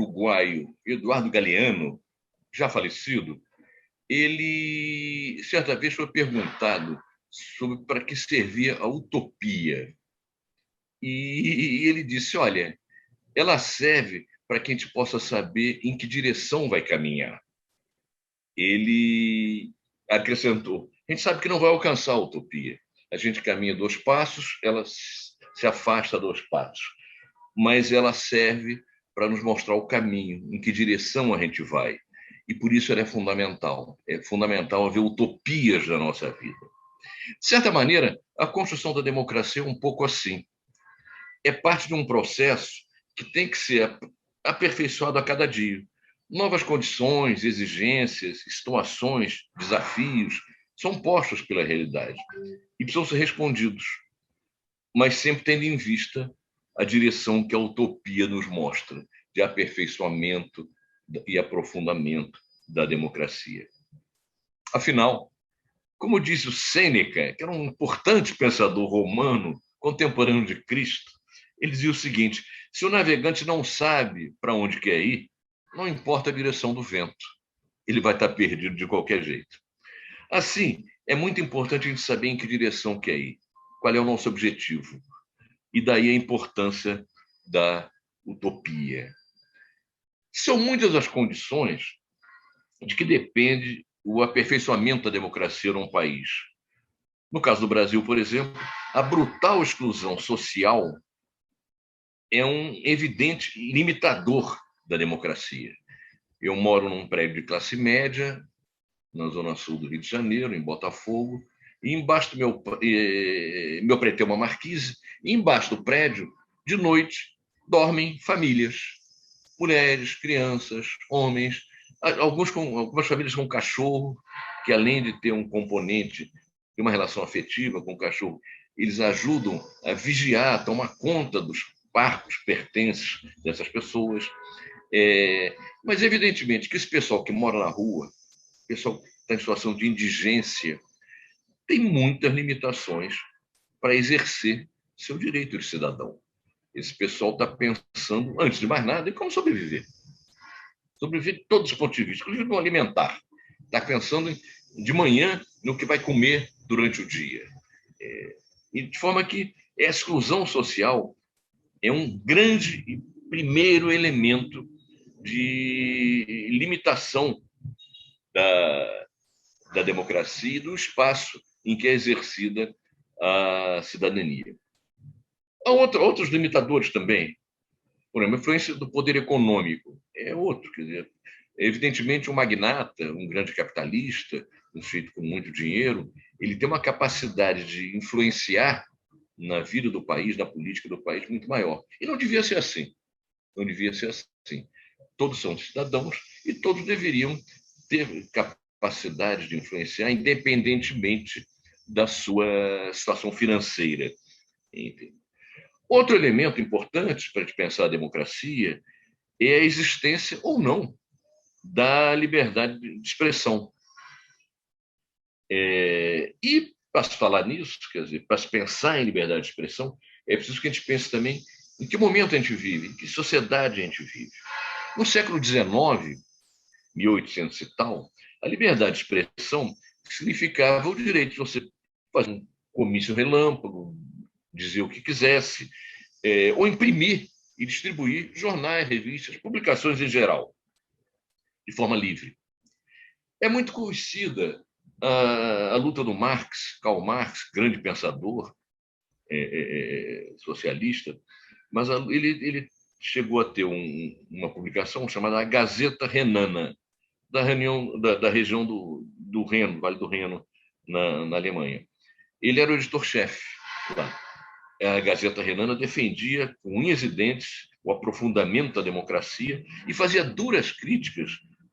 uruguaio Eduardo Galeano, já falecido, ele, certa vez, foi perguntado sobre para que servia a utopia. E ele disse, olha, ela serve para que a gente possa saber em que direção vai caminhar. Ele acrescentou, a gente sabe que não vai alcançar a utopia. A gente caminha 2 passos, ela se afasta 2 passos. Mas ela serve para nos mostrar o caminho, em que direção a gente vai. E por isso ela é fundamental. É fundamental haver utopias na nossa vida. De certa maneira, a construção da democracia é um pouco assim. É parte de um processo que tem que ser aperfeiçoado a cada dia. Novas condições, exigências, situações, desafios são postos pela realidade e precisam ser respondidos, mas sempre tendo em vista a direção que a utopia nos mostra, de aperfeiçoamento e aprofundamento da democracia. Afinal, como disse o Sêneca, que era um importante pensador romano, contemporâneo de Cristo, ele dizia o seguinte, se o navegante não sabe para onde quer ir, não importa a direção do vento, ele vai estar perdido de qualquer jeito. Assim, é muito importante a gente saber em que direção quer ir, qual é o nosso objetivo, e daí a importância da utopia. São muitas as condições de que depende o aperfeiçoamento da democracia num país. No caso do Brasil, por exemplo, a brutal exclusão social é um evidente limitador da democracia. Eu moro num prédio de classe média, na zona sul do Rio de Janeiro, em Botafogo, e embaixo do meu prédio tem uma marquise, e embaixo do prédio, de noite, dormem famílias, mulheres, crianças, homens, algumas famílias com cachorro, que além de ter um componente de uma relação afetiva com o cachorro, eles ajudam a vigiar, a tomar conta dos parcos, pertences dessas pessoas. Mas, evidentemente, que esse pessoal que mora na rua, pessoal que está em situação de indigência, tem muitas limitações para exercer seu direito de cidadão. Esse pessoal está pensando, antes de mais nada, em como sobreviver. Sobreviver de todos os pontos de vista, inclusive no alimentar. Está pensando de manhã no que vai comer durante o dia. E de forma que a exclusão social é um grande e primeiro elemento de limitação da democracia e do espaço em que é exercida a cidadania. Há outros limitadores também. Por exemplo, a influência do poder econômico é outro. Quer dizer, evidentemente, um magnata, um grande capitalista, um sujeito com muito dinheiro, ele tem uma capacidade de influenciar na vida do país, na política do país, muito maior. E não devia ser assim. Não devia ser assim. Todos são cidadãos e todos deveriam ter capacidade de influenciar, independentemente da sua situação financeira. Enfim. Outro elemento importante para a gente pensar a democracia é a existência ou não da liberdade de expressão. E, para se falar nisso, quer dizer, para se pensar em liberdade de expressão, é preciso que a gente pense também em que momento a gente vive, em que sociedade a gente vive. No século XIX, 1800 e tal, a liberdade de expressão significava o direito de você fazer um comício relâmpago, dizer o que quisesse, ou imprimir e distribuir jornais, revistas, publicações em geral, de forma livre. É muito conhecida a luta do Marx, Karl Marx, grande pensador socialista, mas ele chegou a ter uma publicação chamada A Gazeta Renana, da região do Reno, Vale do Reno, na Alemanha. Ele era o editor-chefe lá. A Gazeta Renana defendia com unhas e dentes o aprofundamento da democracia e fazia duras críticas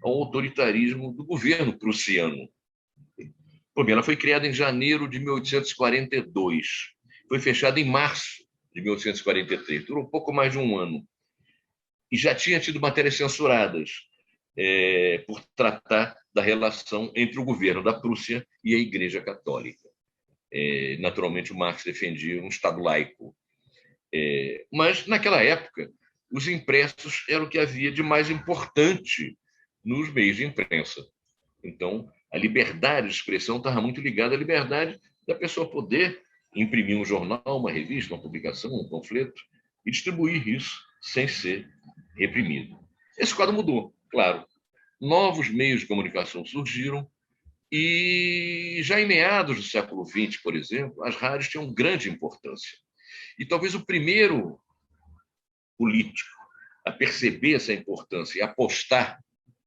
ao autoritarismo do governo prussiano. Ela foi criada em janeiro de 1842, foi fechada em março de 1843, durou pouco mais de um ano, e já tinha tido matérias censuradas por tratar da relação entre o governo da Prússia e a Igreja Católica. Naturalmente, o Marx defendia um Estado laico. Mas, naquela época, os impressos eram o que havia de mais importante nos meios de imprensa. Então, a liberdade de expressão estava muito ligada à liberdade da pessoa poder imprimir um jornal, uma revista, uma publicação, um panfleto e distribuir isso sem ser reprimido. Esse quadro mudou, claro. Novos meios de comunicação surgiram e já em meados do século XX, por exemplo, as rádios tinham grande importância. E talvez o primeiro político a perceber essa importância e apostar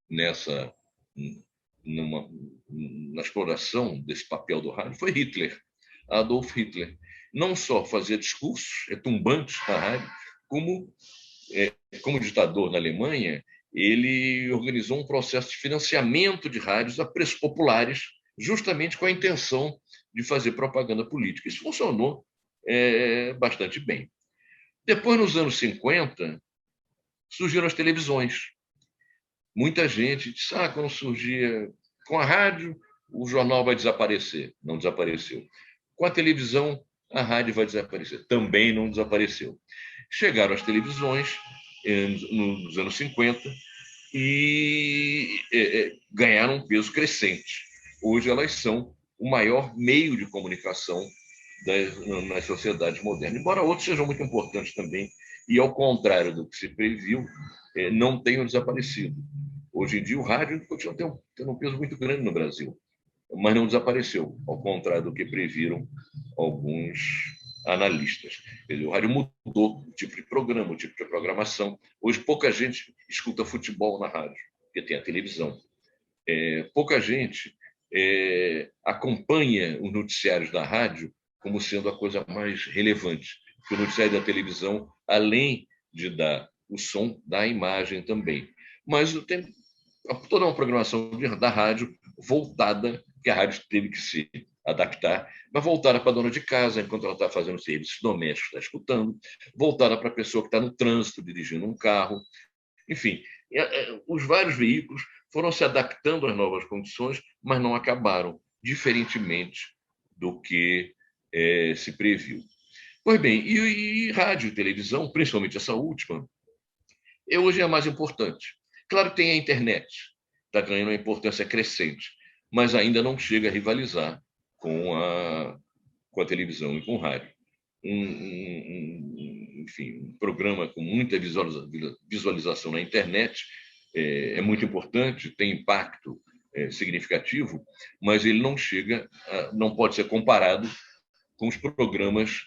nessa na exploração desse papel do rádio foi Hitler, Adolf Hitler. Não só fazia discursos retumbantes na rádio, como ditador na Alemanha, ele organizou um processo de financiamento de rádios a preços populares, justamente com a intenção de fazer propaganda política. Isso funcionou bastante bem. Depois, nos anos 50, surgiram as televisões. Muita gente disse, quando surgia com a rádio, o jornal vai desaparecer. Não desapareceu. Com a televisão, a rádio vai desaparecer. Também não desapareceu. Chegaram as televisões nos anos 50 e ganharam um peso crescente. Hoje elas são o maior meio de comunicação nas sociedades modernas, embora outros sejam muito importantes também, e ao contrário do que se previu, não tenham desaparecido. Hoje em dia o rádio continua tendo um peso muito grande no Brasil, mas não desapareceu, ao contrário do que previram alguns analistas. O rádio mudou o tipo de programa, o tipo de programação. Hoje pouca gente escuta futebol na rádio, porque tem a televisão. Pouca gente acompanha os noticiários da rádio como sendo a coisa mais relevante, porque o noticiário da televisão, além de dar o som, dá a imagem também. Mas tem toda uma programação da rádio voltada, que a rádio teve que se adaptar, mas voltada para a dona de casa, enquanto ela está fazendo serviços domésticos, está escutando, voltada para a pessoa que está no trânsito, dirigindo um carro. Enfim, os vários veículos foram se adaptando às novas condições, mas não acabaram, diferentemente do que se previu. Pois bem, e rádio e televisão, principalmente essa última, hoje é mais importante. Claro que tem a internet, está ganhando uma importância crescente, mas ainda não chega a rivalizar com a televisão e com o rádio. Enfim, um programa com muita visualização na internet é muito importante, tem impacto significativo, mas ele não pode ser comparado com os programas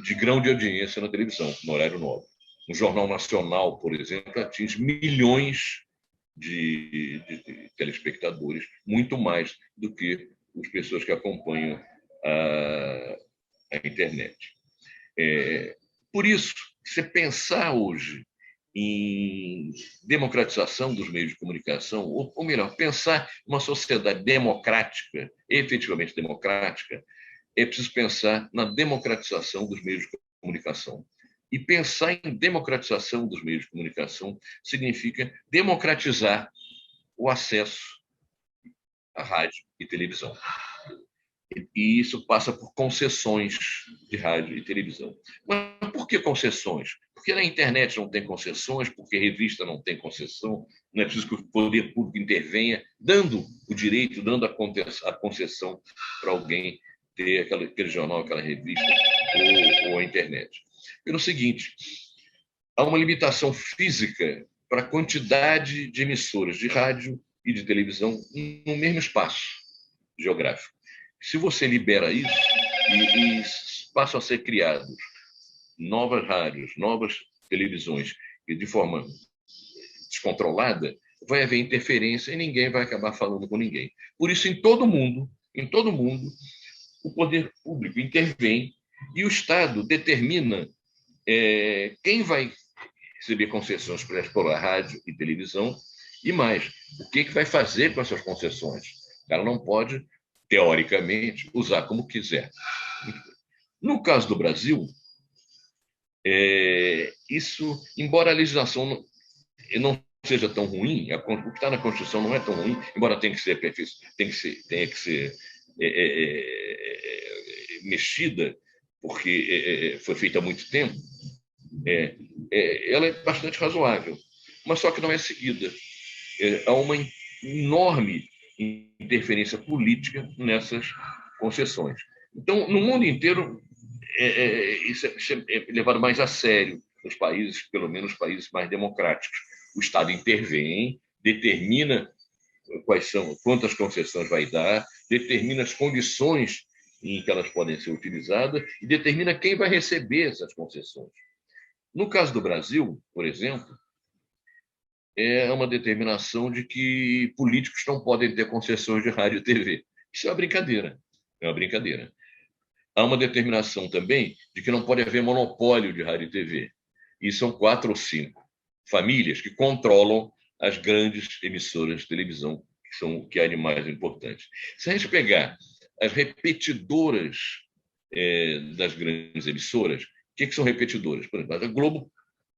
de grande audiência na televisão, no horário nobre. O Jornal Nacional, por exemplo, atinge milhões de telespectadores, muito mais do que as pessoas que acompanham a internet. Por isso, você pensar hoje em democratização dos meios de comunicação, ou melhor, pensar uma sociedade democrática, efetivamente democrática, é preciso pensar na democratização dos meios de comunicação. E pensar em democratização dos meios de comunicação significa democratizar o acesso à rádio e televisão. E isso passa por concessões de rádio e televisão. Mas por que concessões? Porque na internet não tem concessões, porque revista não tem concessão, não é preciso que o poder público intervenha, dando o direito, dando a concessão para alguém ter aquele jornal, aquela revista ou a internet. Pelo seguinte, há uma limitação física para a quantidade de emissoras de rádio e de televisão no mesmo espaço geográfico. Se você libera isso e passam a ser criados novas rádios, novas televisões, e de forma descontrolada, vai haver interferência e ninguém vai acabar falando com ninguém. Por isso, em todo mundo, o poder público intervém e o Estado determina quem vai receber concessões para explorar rádio e televisão e mais, o que vai fazer com essas concessões. Ela não pode, teoricamente, usar como quiser. No caso do Brasil, isso, embora a legislação não seja tão ruim, o que está na Constituição não é tão ruim, embora tenha que ser mexida, porque foi feita há muito tempo, ela é bastante razoável, mas só que não é seguida. Há uma enorme interferência política nessas concessões. Então, no mundo inteiro, isso é levado mais a sério nos países, pelo menos países mais democráticos. O Estado intervém, determina quantas concessões vai dar, determina as condições em que elas podem ser utilizadas e determina quem vai receber essas concessões. No caso do Brasil, por exemplo, é uma determinação de que políticos não podem ter concessões de rádio e TV. Isso é uma brincadeira. É uma brincadeira. Há uma determinação também de que não pode haver monopólio de rádio e TV. E são 4 ou 5 famílias que controlam as grandes emissoras de televisão, que há de mais importantes. Se a gente pegar as repetidoras das grandes emissoras, o que são repetidoras? Por exemplo, a Globo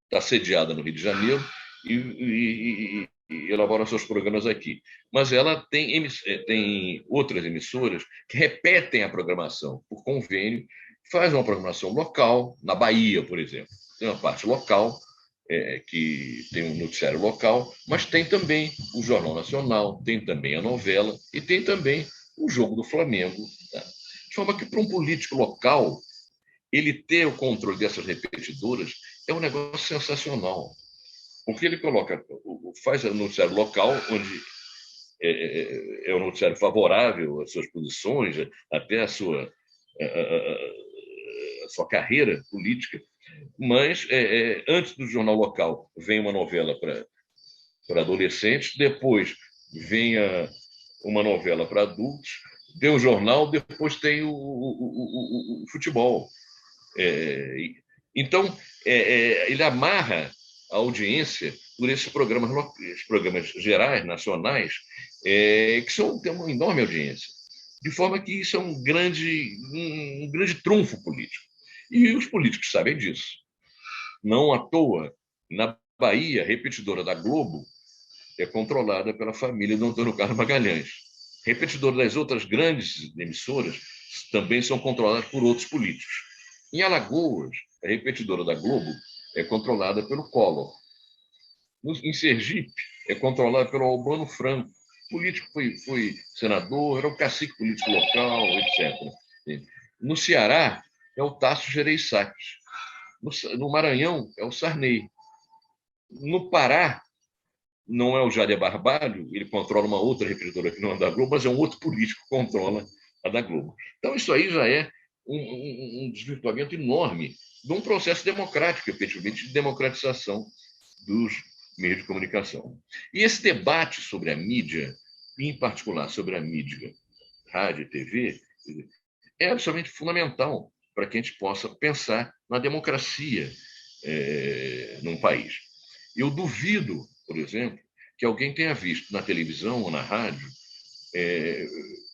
está sediada no Rio de Janeiro e elabora seus programas aqui. Mas ela tem outras emissoras que repetem a programação por convênio, faz uma programação local, na Bahia, por exemplo. Tem uma parte local, que tem um noticiário local, mas tem também o Jornal Nacional, tem também a novela e tem também o jogo do Flamengo. Tá? De forma que, para um político local, ele ter o controle dessas repetidoras é um negócio sensacional. Porque ele faz o noticiário local, onde é um noticiário favorável às suas posições, até a sua carreira política, mas antes do jornal local vem uma novela para adolescentes, depois vem uma novela para adultos, tem o jornal, depois tem o futebol. Então, ele amarra a audiência por esses programas gerais, nacionais, que têm uma enorme audiência. De forma que isso é um grande trunfo político. E os políticos sabem disso. Não à toa, na Bahia, a repetidora da Globo é controlada pela família do Antônio Carlos Magalhães. A repetidora das outras grandes emissoras também são controladas por outros políticos. Em Alagoas, a repetidora da Globo é controlada pelo Collor. Em Sergipe, é controlada pelo Albano Franco. O político foi senador, era o cacique político local, etc. No Ceará, é o Tasso Gereissati. No Maranhão, é o Sarney. No Pará, não é o Jader Barbalho, ele controla uma outra repetidora que não é da Globo, mas é um outro político que controla a da Globo. Então, isso aí já é um desvirtuamento enorme de um processo democrático, efetivamente, de democratização dos meios de comunicação. E esse debate sobre a mídia, em particular sobre a mídia, rádio e TV, é absolutamente fundamental para que a gente possa pensar na democracia num país. Eu duvido, por exemplo, que alguém tenha visto na televisão ou na rádio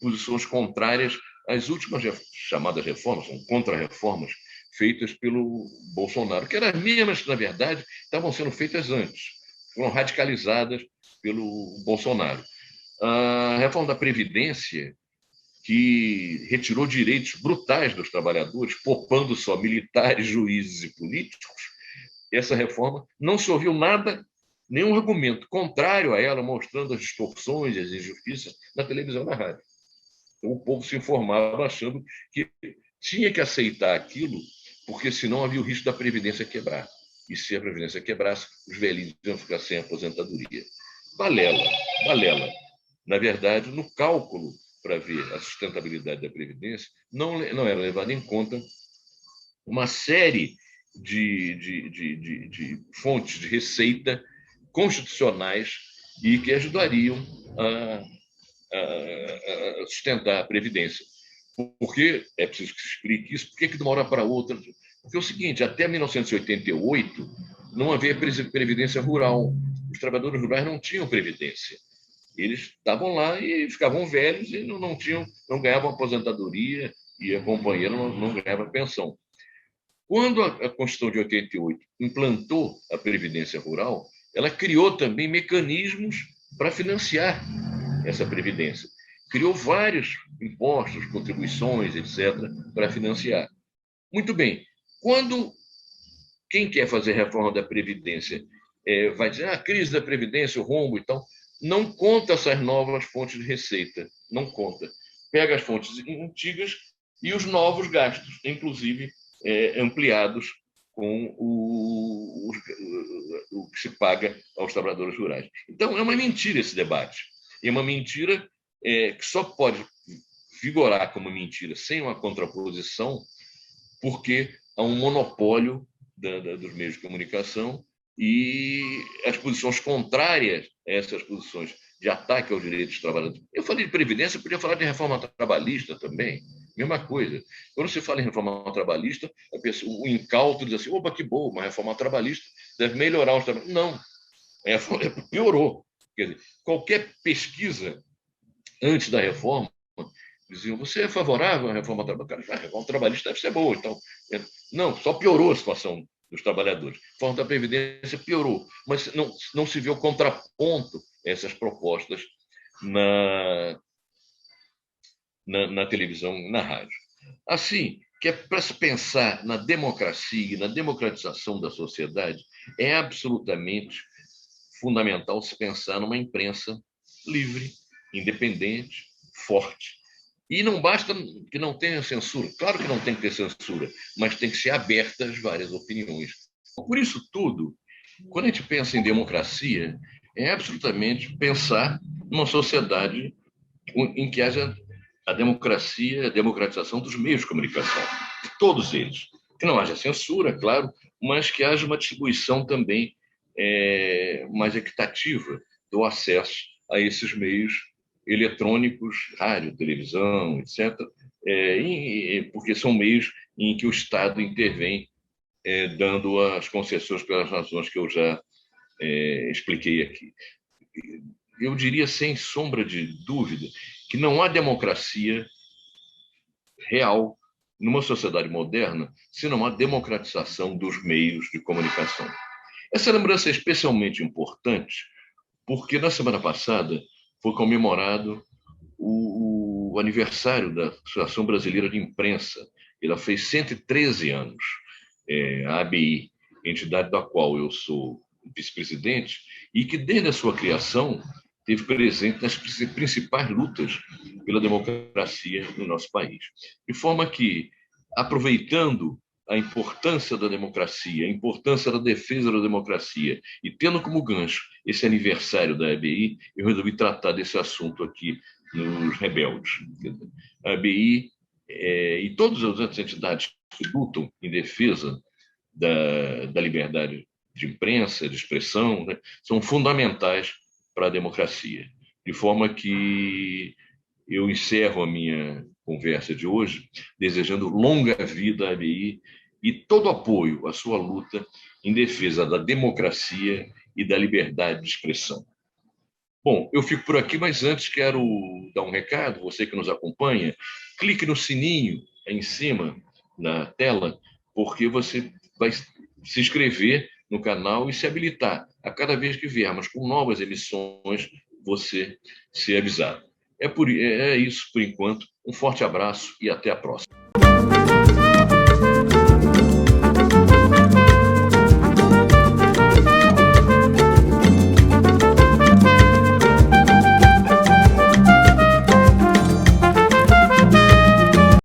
posições contrárias às últimas chamadas reformas, são contra-reformas, feitas pelo Bolsonaro, que eram as mesmas que, na verdade, estavam sendo feitas antes, foram radicalizadas pelo Bolsonaro. A reforma da Previdência, que retirou direitos brutais dos trabalhadores, poupando só militares, juízes e políticos, essa reforma não se ouviu nada, nenhum argumento contrário a ela, mostrando as distorções e as injustiças na televisão e na rádio. Então, o povo se informava achando que tinha que aceitar aquilo, porque senão havia o risco da Previdência quebrar. E se a Previdência quebrasse, os velhinhos iam ficar sem aposentadoria. Balela, balela. Na verdade, no cálculo para ver a sustentabilidade da Previdência, não era levado em conta uma série de fontes de receita constitucionais e que ajudariam a sustentar a Previdência. Porque é preciso que se explique isso, por que de uma hora para outra? Porque é o seguinte, até 1988 não havia Previdência Rural. Os trabalhadores rurais não tinham Previdência. Eles estavam lá e ficavam velhos e não ganhavam aposentadoria e a companheira não ganhava pensão. Quando a Constituição de 88 implantou a Previdência Rural, ela criou também mecanismos para financiar essa Previdência. Criou vários impostos, contribuições, etc., para financiar. Muito bem. Quando quem quer fazer reforma da Previdência vai dizer, crise da Previdência, o rombo e tal. Não conta essas novas fontes de receita, não conta. Pega as fontes antigas e os novos gastos, inclusive ampliados com o que se paga aos trabalhadores rurais. Então, é uma mentira esse debate. É uma mentira que só pode vigorar como mentira sem uma contraposição, porque há um monopólio dos meios de comunicação e as posições contrárias a essas posições de ataque aos direitos dos trabalhadores. Eu falei de Previdência, podia falar de reforma trabalhista também, mesma coisa. Quando se fala em reforma trabalhista, o incauto diz assim, opa, que boa, uma reforma trabalhista deve melhorar os trabalhadores. Não, piorou. Quer dizer, qualquer pesquisa antes da reforma diziam, você é favorável à reforma trabalhista? A reforma trabalhista deve ser boa. Então, não, só piorou a situação dos trabalhadores. A reforma da Previdência piorou, mas não se vê o contraponto a essas propostas na televisão e na rádio. Assim, que é para se pensar na democracia e na democratização da sociedade, é absolutamente fundamental se pensar numa imprensa livre, independente, forte. E não basta que não tenha censura. Claro que não tem que ter censura, mas tem que ser aberta às várias opiniões. Por isso tudo, quando a gente pensa em democracia, é absolutamente pensar numa sociedade em que haja a democracia, a democratização dos meios de comunicação, de todos eles. Que não haja censura, claro, mas que haja uma distribuição também mais equitativa do acesso a esses meios eletrônicos, rádio, televisão, etc., porque são meios em que o Estado intervém, dando as concessões pelas razões que eu já expliquei aqui. Eu diria, sem sombra de dúvida, que não há democracia real numa sociedade moderna se não há democratização dos meios de comunicação. Essa lembrança é especialmente importante porque na semana passada foi comemorado o aniversário da Associação Brasileira de Imprensa. Ela fez 113 anos. A ABI, entidade da qual eu sou vice-presidente, e que desde a sua criação teve presente nas principais lutas pela democracia no nosso país. De forma que, aproveitando a importância da democracia, a importância da defesa da democracia, e tendo como gancho esse aniversário da ABI, eu resolvi tratar desse assunto aqui nos Rebeldes. A ABI e todas as outras entidades que lutam em defesa da liberdade de imprensa, de expressão, né, são fundamentais para a democracia. De forma que eu encerro a minha conversa de hoje desejando longa vida à ABI e todo apoio à sua luta em defesa da democracia e da liberdade de expressão. Bom, eu fico por aqui, mas antes quero dar um recado, você que nos acompanha, clique no sininho aí em cima na tela, porque você vai se inscrever no canal e se habilitar a cada vez que viermos com novas emissões, você ser avisado. É isso por enquanto. Um forte abraço e até a próxima.